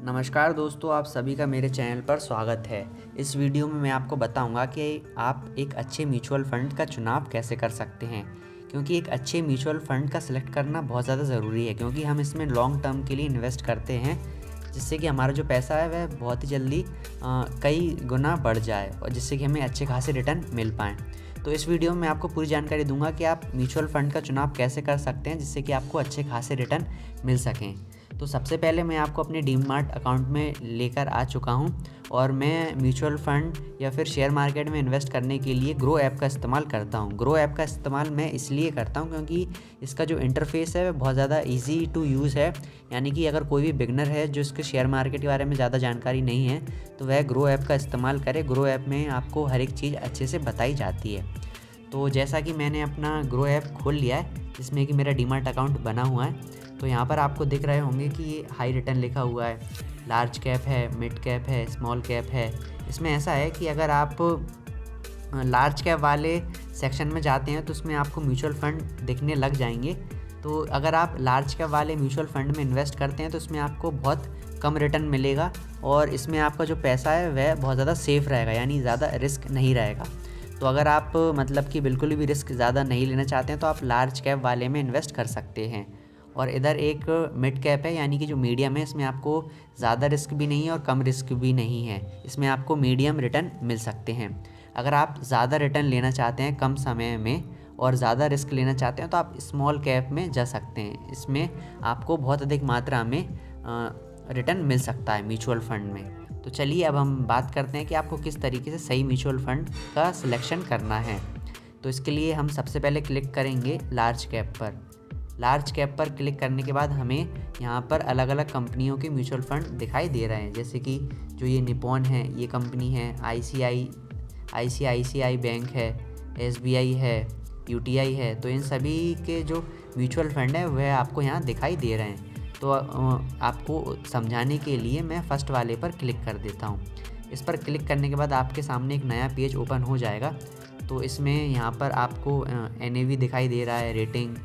नमस्कार दोस्तों, आप सभी का मेरे चैनल पर स्वागत है। इस वीडियो में मैं आपको बताऊंगा कि आप एक अच्छे म्यूचुअल फ़ंड का चुनाव कैसे कर सकते हैं। क्योंकि एक अच्छे म्यूचुअल फ़ंड का सिलेक्ट करना बहुत ज़्यादा ज़रूरी है, क्योंकि हम इसमें लॉन्ग टर्म के लिए इन्वेस्ट करते हैं, जिससे कि हमारा जो पैसा है वह बहुत ही जल्दी कई गुना बढ़ जाए और जिससे कि हमें अच्छे खासे रिटर्न मिल पाएँ। तो इस वीडियो में मैं आपको पूरी जानकारी दूंगा कि आप म्यूचुअल फ़ंड का चुनाव कैसे कर सकते हैं, जिससे कि आपको अच्छे खासे रिटर्न मिल सकें। तो सबसे पहले मैं आपको अपने डीमैट अकाउंट में लेकर आ चुका हूं और मैं म्यूचुअल फ़ंड या फिर शेयर मार्केट में इन्वेस्ट करने के लिए ग्रो ऐप का इस्तेमाल करता हूं। ग्रो ऐप का इस्तेमाल मैं इसलिए करता हूं क्योंकि इसका जो इंटरफेस है वह बहुत ज़्यादा इजी टू यूज़ है। यानी कि अगर कोई भी बिगनर है जो इसके शेयर मार्केट के बारे में ज़्यादा जानकारी नहीं है तो वह ग्रो ऐप का इस्तेमाल करे। ग्रो ऐप में आपको हर एक चीज़ अच्छे से बताई जाती है। तो जैसा कि मैंने अपना ग्रो ऐप खोल लिया है, जिसमें कि मेरा डीमैट अकाउंट बना हुआ है, तो यहाँ पर आपको दिख रहे होंगे कि ये हाई रिटर्न लिखा हुआ है, लार्ज कैप है, मिड कैप है, स्मॉल कैप है। इसमें ऐसा है कि अगर आप लार्ज कैप वाले सेक्शन में जाते हैं तो उसमें आपको म्यूचुअल फ़ंड दिखने लग जाएंगे। तो अगर आप लार्ज कैप वाले म्यूचुअल फ़ंड में इन्वेस्ट करते हैं तो इसमें आपको बहुत कम रिटर्न मिलेगा और इसमें आपका जो पैसा है वह बहुत ज़्यादा सेफ़ रहेगा, यानी ज़्यादा रिस्क नहीं रहेगा। तो अगर आप मतलब कि बिल्कुल भी रिस्क ज़्यादा नहीं लेना चाहते हैं तो आप लार्ज कैप वाले में इन्वेस्ट कर सकते हैं। और इधर एक मिड कैप है, यानी कि जो मीडियम है, इसमें आपको ज़्यादा रिस्क भी नहीं है और कम रिस्क भी नहीं है। इसमें आपको मीडियम रिटर्न मिल सकते हैं। अगर आप ज़्यादा रिटर्न लेना चाहते हैं कम समय में और ज़्यादा रिस्क लेना चाहते हैं तो आप स्मॉल कैप में जा सकते हैं। इसमें आपको बहुत अधिक मात्रा में रिटर्न मिल सकता है म्यूचुअल फ़ंड में। तो चलिए अब हम बात करते हैं कि आपको किस तरीके से सही म्यूचुअल फ़ंड का सिलेक्शन करना है। तो इसके लिए हम सबसे पहले क्लिक करेंगे लार्ज कैप पर। लार्ज कैप पर क्लिक करने के बाद हमें यहाँ पर अलग अलग कंपनियों के म्यूचुअल फ़ंड दिखाई दे रहे हैं, जैसे कि जो ये निपॉन है, ये कंपनी है, आईसीआईसीआई बैंक है, एसबीआई है, यूटीआई है। तो इन सभी के जो म्यूचुअल फ़ंड है वह आपको यहाँ दिखाई दे रहे हैं। तो आपको समझाने के लिए मैं फ़र्स्ट वाले पर क्लिक कर देता हूँ। इस पर क्लिक करने के बाद आपके सामने एक नया पेज ओपन हो जाएगा। तो इसमें यहाँ पर आपको एनएवी दिखाई दे रहा है, रेटिंग,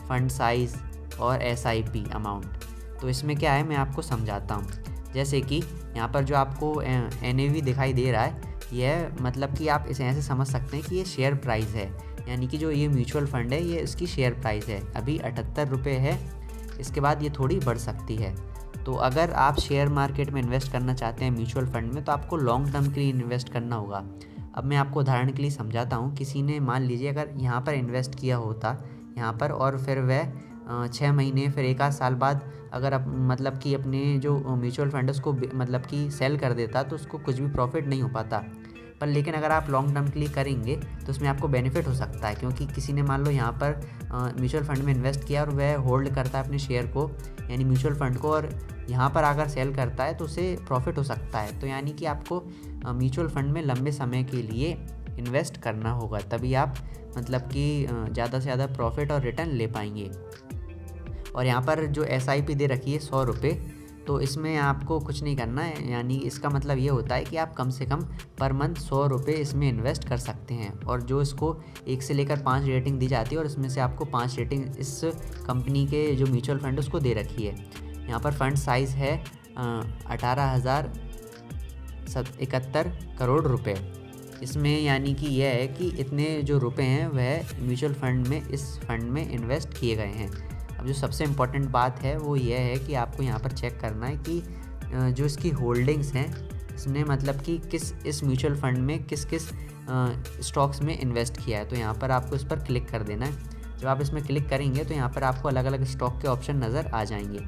फ़ंड साइज़ और एसआईपी अमाउंट। तो इसमें क्या है मैं आपको समझाता हूँ। जैसे कि यहाँ पर जो आपको एनएवी दिखाई दे रहा है, यह मतलब कि आप इसे ऐसे समझ सकते हैं कि ये शेयर प्राइस है, यानी कि जो ये म्यूचुअल फ़ंड है ये इसकी शेयर प्राइस है। अभी 78 रुपये है, इसके बाद ये थोड़ी बढ़ सकती है। तो अगर आप शेयर मार्केट में इन्वेस्ट करना चाहते हैं म्यूचुअल फ़ंड में तो आपको लॉन्ग टर्म के लिए इन्वेस्ट करना होगा। अब मैं आपको उदाहरण के लिए समझाता हूँ। किसी ने मान लीजिए अगर यहाँ पर इन्वेस्ट किया होता यहाँ पर और फिर वह 6 महीने फिर 1 आध साल बाद अगर आप मतलब कि अपने जो म्यूचुअल फंड उसको मतलब कि सेल कर देता तो उसको कुछ भी प्रॉफिट नहीं हो पाता। पर लेकिन अगर आप लॉन्ग टर्म के लिए करेंगे तो उसमें आपको बेनिफिट हो सकता है, क्योंकि किसी ने मान लो यहाँ पर म्यूचुअल फंड में इन्वेस्ट किया और वह होल्ड करता है अपने शेयर को, यानी म्यूचुअल फंड को, और यहाँ पर अगर सेल करता है तो उसे प्रॉफिट हो सकता है। तो यानी कि आपको म्यूचुअल फंड में लंबे समय के लिए इन्वेस्ट करना होगा, तभी आप मतलब कि ज़्यादा से ज़्यादा प्रॉफिट और रिटर्न ले पाएंगे। और यहाँ पर जो एसआईपी दे रखी है 100 रुपये, तो इसमें आपको कुछ नहीं करना है, यानी इसका मतलब ये होता है कि आप कम से कम पर मंथ 100 रुपये इसमें इन्वेस्ट कर सकते हैं। और जो इसको 1 से लेकर 5 रेटिंग दी जाती है और इसमें से आपको 5 रेटिंग इस कंपनी के जो म्यूचुअल फंड उसको दे रखी है। यहाँ पर फंड साइज़ है 18,071 करोड़ रुपये। इसमें यानी कि यह है कि इतने जो रुपए हैं वह म्यूचुअल फंड में इस फंड में इन्वेस्ट किए गए हैं। अब जो सबसे इम्पोर्टेंट बात है वो यह है कि आपको यहाँ पर चेक करना है कि जो इसकी होल्डिंग्स हैं, इसने मतलब कि इस म्यूचुअल फंड में किस किस स्टॉक्स में इन्वेस्ट किया है। तो यहाँ पर आपको इस पर क्लिक कर देना है। जब आप इसमें क्लिक करेंगे तो यहाँ पर आपको अलग अलग स्टॉक के ऑप्शन नज़र आ जाएंगे।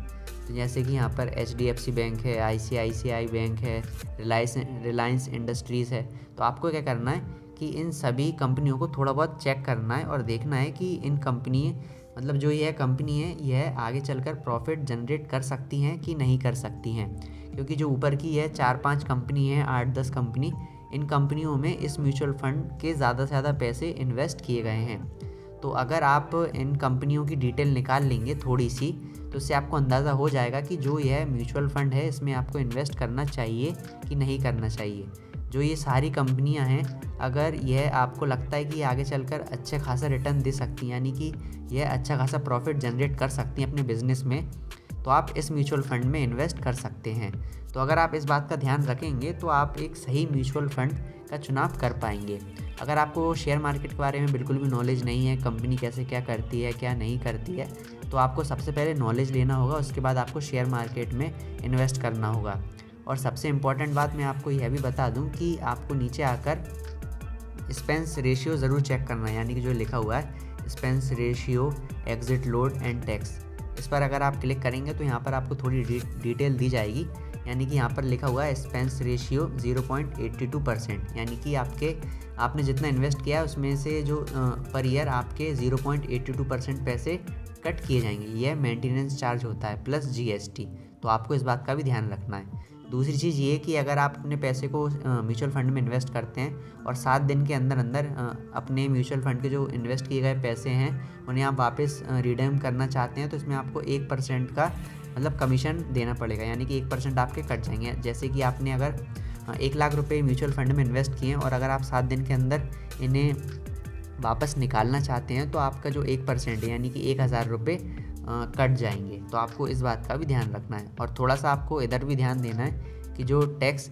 तो जैसे कि यहाँ पर एचडीएफसी बैंक है, आईसीआईसीआई बैंक है, रिलायंस इंडस्ट्रीज़ है। तो आपको क्या करना है कि इन सभी कंपनियों को थोड़ा बहुत चेक करना है और देखना है कि इन कंपनी मतलब जो यह कंपनी है यह आगे चलकर प्रॉफिट जनरेट कर सकती हैं कि नहीं कर सकती हैं। क्योंकि जो ऊपर की है 4-5 कंपनी है, 8-10 कंपनी, इन कंपनियों में इस म्यूचुअल फंड के ज़्यादा से ज़्यादा पैसे इन्वेस्ट किए गए हैं। तो अगर आप इन कंपनियों की डिटेल निकाल लेंगे थोड़ी सी, तो इससे आपको अंदाज़ा हो जाएगा कि जो यह म्यूचुअल फ़ंड है इसमें आपको इन्वेस्ट करना चाहिए कि नहीं करना चाहिए। जो ये सारी कंपनियां हैं, अगर यह आपको लगता है कि आगे चलकर अच्छा खासा रिटर्न दे सकती हैं, यानी कि यह अच्छा खासा प्रॉफिट जनरेट कर सकती हैं अपने बिज़नेस में, तो आप इस म्यूचुअल फंड में इन्वेस्ट कर सकते हैं। तो अगर आप इस बात का ध्यान रखेंगे तो आप एक सही म्यूचुअल फंड का चुनाव कर पाएंगे। अगर आपको शेयर मार्केट के बारे में बिल्कुल भी नॉलेज नहीं है, कंपनी कैसे क्या करती है क्या नहीं करती है, तो आपको सबसे पहले नॉलेज लेना होगा, उसके बाद आपको शेयर मार्केट में इन्वेस्ट करना होगा। और सबसे इम्पॉर्टेंट बात मैं आपको यह भी बता दूं कि आपको नीचे आकर एक्सपेंस रेशियो ज़रूर चेक करना है, यानी कि जो लिखा हुआ है expense ratio, exit, load and tax, इस पर अगर आप क्लिक करेंगे तो यहाँ पर आपको थोड़ी डिटेल दी जाएगी। यानी कि यहाँ पर लिखा हुआ है एक्सपेंस रेशियो 0.82%, यानी कि आपने जितना इन्वेस्ट किया है उसमें से जो पर ईयर आपके 0.82% पैसे कट किए जाएंगे। यह मेंटेनेंस चार्ज होता है प्लस GST, तो आपको इस बात का भी ध्यान रखना है। दूसरी चीज़ ये कि अगर आप अपने पैसे को म्यूचुअल फंड में इन्वेस्ट करते हैं और 7 दिन के अंदर अंदर अपने म्यूचुअल फंड के जो इन्वेस्ट किए गए पैसे हैं उन्हें आप वापस रिडीम करना चाहते हैं, तो इसमें आपको 1% का मतलब कमीशन देना पड़ेगा, यानी कि 1% आपके कट जाएंगे। जैसे कि आपने अगर 1 लाख रुपए म्यूचुअल फंड में इन्वेस्ट किए हैं और अगर आप 7 दिन के अंदर इन्हें वापस निकालना चाहते हैं तो आपका जो 1% है यानी कि 1000 रुपये कट जाएंगे। तो आपको इस बात का भी ध्यान रखना है। और थोड़ा सा आपको इधर भी ध्यान देना है कि जो टैक्स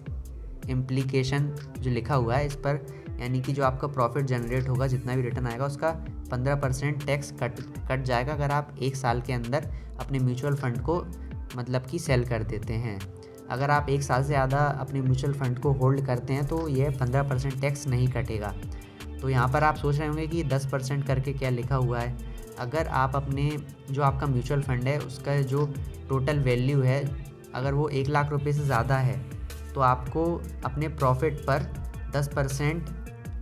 इम्प्लीकेशन जो लिखा हुआ है इस पर, यानी कि जो आपका प्रॉफिट जनरेट होगा, जितना भी रिटर्न आएगा उसका 15% टैक्स कट जाएगा अगर आप 1 साल के अंदर अपने म्यूचुअल फंड को मतलब कि सेल कर देते हैं। अगर आप 1 साल से ज़्यादा अपने म्यूचुअल फंड को होल्ड करते हैं तो यह 15% टैक्स नहीं कटेगा। तो यहाँ पर आप सोच रहे होंगे कि 10% करके क्या लिखा हुआ है। अगर आप अपने जो आपका म्यूचुअल फंड है उसका जो टोटल वैल्यू है अगर वो 1 लाख रुपए से ज़्यादा है तो आपको अपने प्रॉफिट पर 10%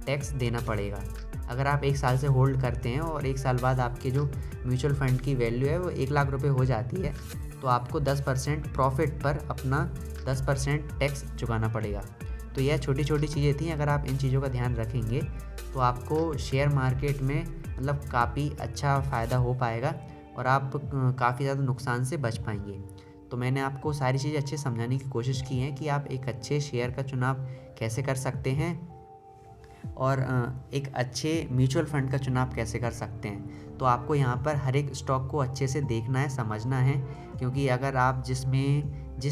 टैक्स देना पड़ेगा। अगर आप 1 साल से होल्ड करते हैं और 1 साल बाद आपके जो म्यूचुअल फंड की वैल्यू है वो 1 लाख रुपए हो जाती है तो आपको 10% प्रॉफिट पर अपना 10% टैक्स चुकाना पड़ेगा। तो यह छोटी छोटी चीज़ें थी, अगर आप इन चीज़ों का ध्यान रखेंगे तो आपको शेयर मार्केट में मतलब काफ़ी अच्छा फ़ायदा हो पाएगा और आप काफ़ी ज़्यादा नुकसान से बच पाएंगे। तो मैंने आपको सारी चीज़ें अच्छे समझाने की कोशिश की है कि आप एक अच्छे शेयर का चुनाव कैसे कर सकते हैं और एक अच्छे म्यूचुअल फंड का चुनाव कैसे कर सकते हैं। तो आपको यहाँ पर हर एक स्टॉक को अच्छे से देखना है, समझना है, क्योंकि अगर आप जिस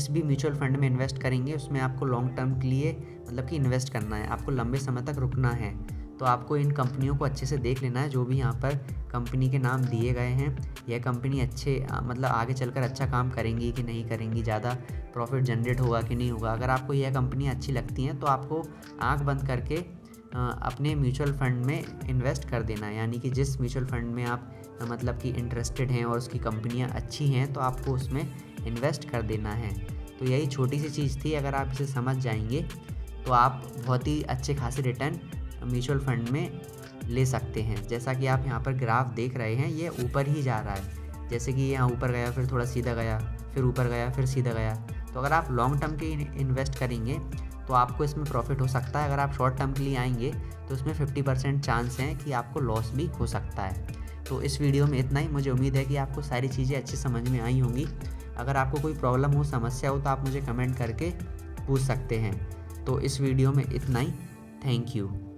भी म्यूचुअल फंड में इन्वेस्ट करेंगे उसमें आपको लॉन्ग टर्म के लिए मतलब कि इन्वेस्ट करना है, आपको लंबे समय तक रुकना है। तो आपको इन कंपनियों को अच्छे से देख लेना है, जो भी यहाँ पर कंपनी के नाम दिए गए हैं, यह कंपनी अच्छे मतलब आगे चलकर अच्छा काम करेंगी कि नहीं करेंगी, ज़्यादा प्रॉफिट जनरेट होगा कि नहीं होगा। अगर आपको यह कंपनी अच्छी लगती हैं तो आपको आंख बंद करके अपने म्यूचुअल फंड में इन्वेस्ट कर देना है, यानी कि जिस म्यूचुअल फंड में आप मतलब कि इंटरेस्टेड हैं और उसकी कंपनियाँ अच्छी हैं तो आपको उसमें इन्वेस्ट कर देना है। तो यही छोटी सी चीज़ थी, अगर आप इसे समझ जाएंगे तो आप बहुत ही अच्छे खासे रिटर्न म्यूचुअल फंड में ले सकते हैं। जैसा कि आप यहाँ पर ग्राफ देख रहे हैं ये ऊपर ही जा रहा है, जैसे कि यहाँ ऊपर गया फिर थोड़ा सीधा गया फिर ऊपर गया फिर सीधा गया। तो अगर आप लॉन्ग टर्म के इन्वेस्ट करेंगे तो आपको इसमें प्रॉफिट हो सकता है, अगर आप शॉर्ट टर्म के लिए आएंगे तो इसमें 50% चांस है कि आपको लॉस भी हो सकता है। तो इस वीडियो में इतना ही। मुझे उम्मीद है कि आपको सारी चीज़ें अच्छी समझ में आई होंगी। अगर आपको कोई प्रॉब्लम हो, समस्या हो तो आप मुझे कमेंट करके पूछ सकते हैं। तो इस वीडियो में इतना ही। Thank you.